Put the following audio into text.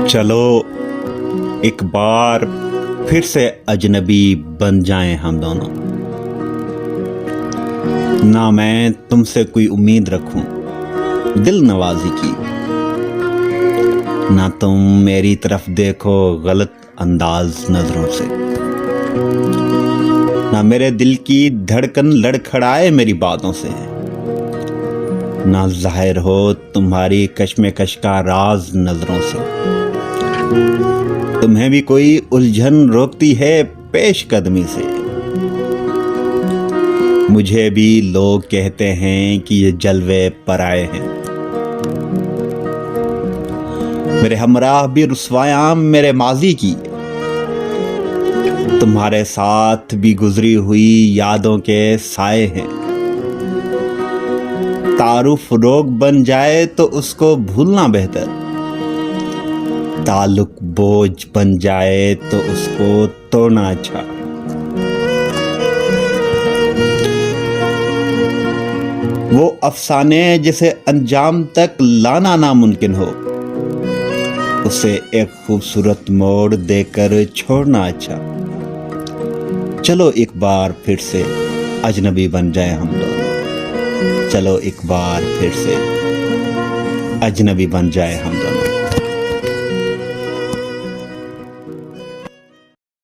चलो एक बार फिर से अजनबी बन जाएं हम दोनों। ना मैं तुमसे कोई उम्मीद रखूं दिल नवाजी की, ना तुम मेरी तरफ देखो गलत अंदाज नजरों से, ना मेरे दिल की धड़कन लड़खड़ाए मेरी बातों से, ना जाहिर हो तुम्हारी कश्मकश का राज नजरों से। तुम्हें भी कोई उलझन रोकती है पेश कदमी से, मुझे भी लोग कहते हैं कि ये जलवे पराए हैं। मेरे हमराह भी रुसवायां मेरे माजी की, तुम्हारे साथ भी गुजरी हुई यादों के साए हैं। तारुफ रोग बन जाए तो उसको भूलना बेहतर, ताल्लुक बोझ बन जाए तो उसको तोड़ना अच्छा। वो अफसाने जिसे अंजाम तक लाना नामुमकिन हो, उसे एक खूबसूरत मोड़ देकर छोड़ना अच्छा। चलो एक बार फिर से अजनबी बन जाए हम दोनों, चलो एक बार फिर से अजनबी बन जाए हम दोनों।